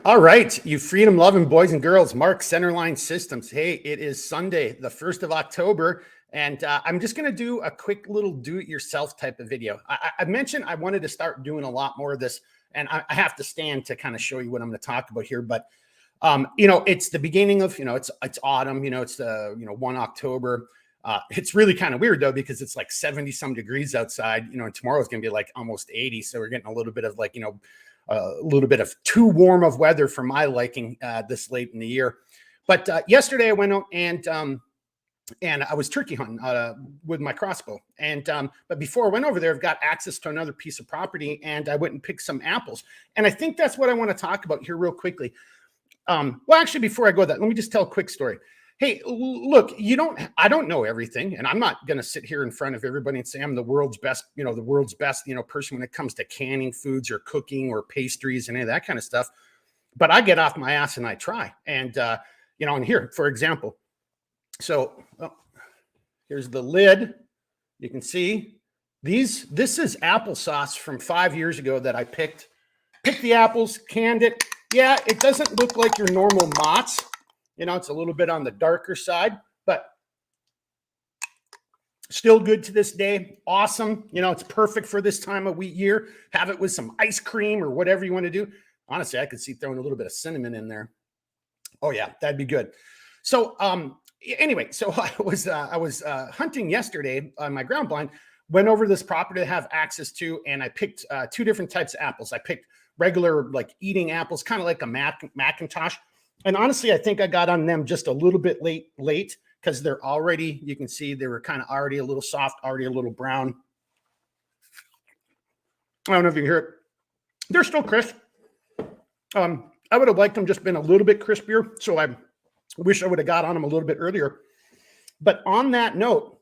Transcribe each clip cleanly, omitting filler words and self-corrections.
All right, you freedom loving boys and girls, Mark Centerline Systems. Hey, it is Sunday, the 1st of October, and I'm just going to do a quick little do-it-yourself type of video. I mentioned I wanted to start doing a lot more of this, and I have to stand to kind of show you what I'm going to talk about here. But it's the beginning of, it's autumn. It's the 1 October. It's really kind of weird though, because it's like 70 some degrees outside. And tomorrow is going to be like almost 80, so we're getting a little bit of like a little bit of too warm of weather for my liking this late in the year. But yesterday I went out and I was turkey hunting with my crossbow. And but before I went over there, I've got access to another piece of property, and I went and picked some apples. And I think that's what I want to talk about here real quickly. Well, actually, before I go that, let me just tell a quick story. Hey, look, I don't know everything, and I'm not going to sit here in front of everybody and say I'm the world's best, person when it comes to canning foods or cooking or pastries and any of that kind of stuff. But I get off my ass and I try. And, and here, for example, here's the lid. You can see this is applesauce from 5 years ago that I picked the apples, canned it. Yeah, it doesn't look like your normal Mott's. It's a little bit on the darker side, but still good to this day. Awesome. It's perfect for this time of wheat year. Have it with some ice cream or whatever you want to do. Honestly, I could see throwing a little bit of cinnamon in there. Oh yeah, that'd be good. So anyway, so I was hunting yesterday on my ground blind, went over this property to have access to, and I picked two different types of apples. I picked regular like eating apples, kind of like a Macintosh. And honestly, I think I got on them just a little bit late because they're already, you can see they were kind of already a little soft, already a little brown. I don't know if you can hear it. They're still crisp. I would have liked them just been a little bit crispier. So I wish I would have got on them a little bit earlier. But on that note,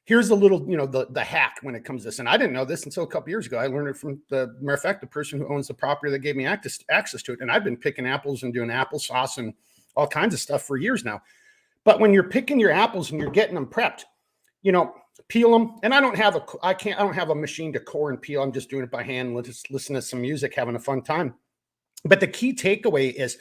here's a little, the hack when it comes to this. And I didn't know this until a couple years ago. I learned it from the matter of fact, the person who owns the property that gave me access to it. And I've been picking apples and doing applesauce and all kinds of stuff for years now. But when you're picking your apples and you're getting them prepped, peel them. And I don't have a machine to core and peel. I'm just doing it by hand. Let's just listen to some music, having a fun time. But the key takeaway is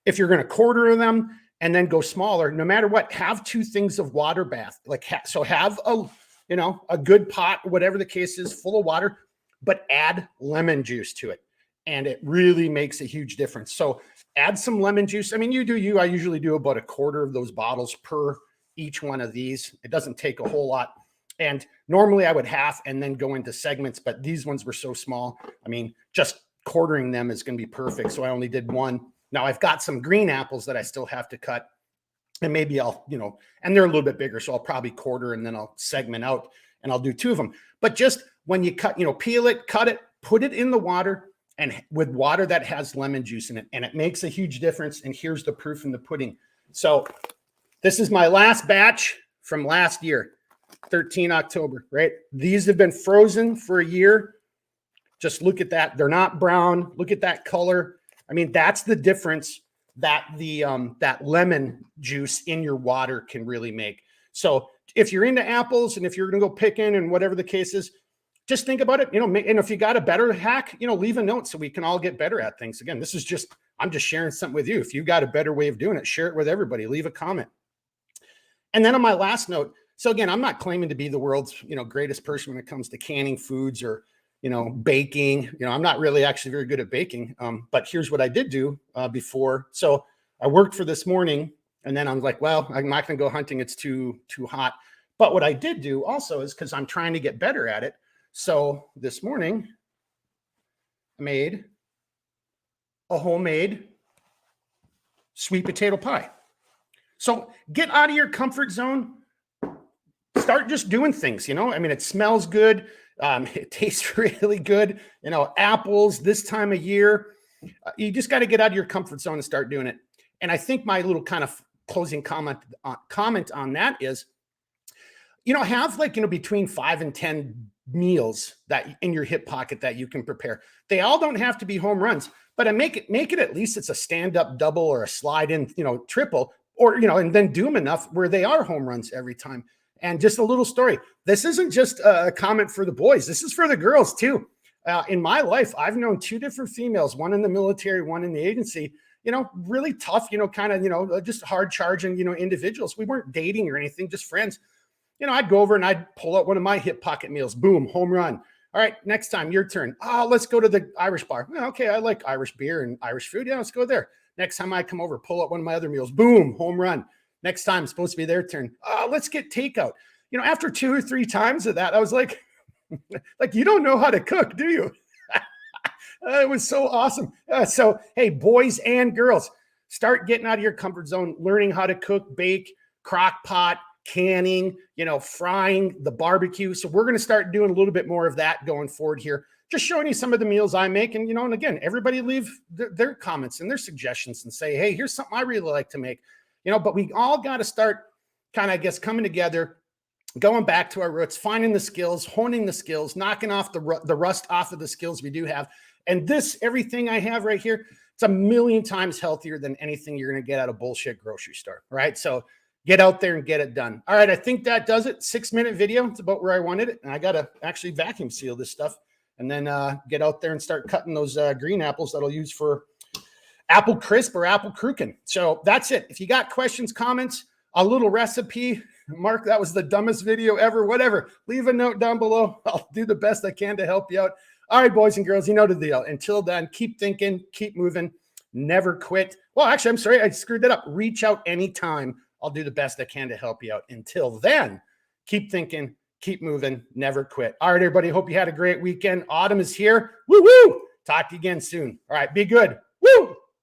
if you're going to quarter them and then go smaller, no matter what, have 2 things of water bath. So have a good pot, whatever the case is, full of water, but add lemon juice to it. And it really makes a huge difference. So add some lemon juice. I mean, I usually do about a quarter of those bottles per each one of these. It doesn't take a whole lot. And normally I would half and then go into segments, but these ones were so small. I mean, just quartering them is going to be perfect. So I only did one. Now I've got some green apples that I still have to cut, and maybe I'll, and they're a little bit bigger. So I'll probably quarter and then I'll segment out and I'll do 2 of them. But just when you cut, peel it, cut it, put it in the water, and with water that has lemon juice in it, and it makes a huge difference. And here's the proof in the pudding. So this is my last batch from last year, 13 October, right? These have been frozen for a year. Just look at that. They're not brown. Look at that color. I mean, that's the difference that the that lemon juice in your water can really make. So if you're into apples and if you're going to go picking and whatever the case is, just think about it, and if you got a better hack, leave a note so we can all get better at things. Again, I'm just sharing something with you. If you got a better way of doing it, share it with everybody, leave a comment. And then on my last note, so again, I'm not claiming to be the world's, greatest person when it comes to canning foods or, baking. I'm not really actually very good at baking. But here's what I did do before. So I worked for this morning, and then I'm like, well, I'm not going to go hunting. It's too hot. But what I did do also is, because I'm trying to get better at it. So this morning I made a homemade sweet potato pie. So get out of your comfort zone. Start just doing things, I mean, it smells good. It tastes really good. Apples this time of year, you just got to get out of your comfort zone and start doing it. And I think my little kind of closing comment on that is, have between 5 and 10 meals that in your hip pocket that you can prepare. They all don't have to be home runs, but make it at least it's a stand-up double or a slide-in, triple, or, and then do them enough where they are home runs every time. And just a little story. This isn't just a comment for the boys. This is for the girls too. In my life, I've known 2 different females, one in the military, one in the agency, really tough, kind of, just hard charging, individuals. We weren't dating or anything, just friends. I'd go over and I'd pull out one of my hip pocket meals. Boom, home run. All right, next time, your turn. Oh, let's go to the Irish bar. Well, okay, I like Irish beer and Irish food. Yeah, let's go there. Next time I come over, pull out one of my other meals. Boom, home run. Next time, it's supposed to be their turn. Oh, let's get takeout. After 2 or 3 times of that, I was like, you don't know how to cook, do you? It was so awesome. So, hey, boys and girls, start getting out of your comfort zone, learning how to cook, bake, crock pot, canning, frying, the barbecue. So we're going to start doing a little bit more of that going forward here. Just showing you some of the meals I make. And, and again, everybody leave their comments and their suggestions and say, hey, here's something I really like to make, but we all got to start kind of, I guess, coming together, going back to our roots, finding the skills, honing the skills, knocking off the rust off of the skills we do have. And everything I have right here, it's a million times healthier than anything you're going to get at a bullshit grocery store. Right. So get out there and get it done. All right. I think that does it. 6-minute video. It's about where I wanted it. And I got to actually vacuum seal this stuff and then get out there and start cutting those green apples that I'll use for apple crisp or apple crukin. So that's it. If you got questions, comments, a little recipe, Mark, that was the dumbest video ever, whatever, leave a note down below. I'll do the best I can to help you out. All right, boys and girls, you know the deal. Until then, keep thinking, keep moving, never quit. Well, actually, I'm sorry, I screwed that up. Reach out anytime. I'll do the best I can to help you out. Until then, keep thinking, keep moving, never quit. All right, everybody, hope you had a great weekend. Autumn is here. Woo-woo! Talk to you again soon. All right, be good.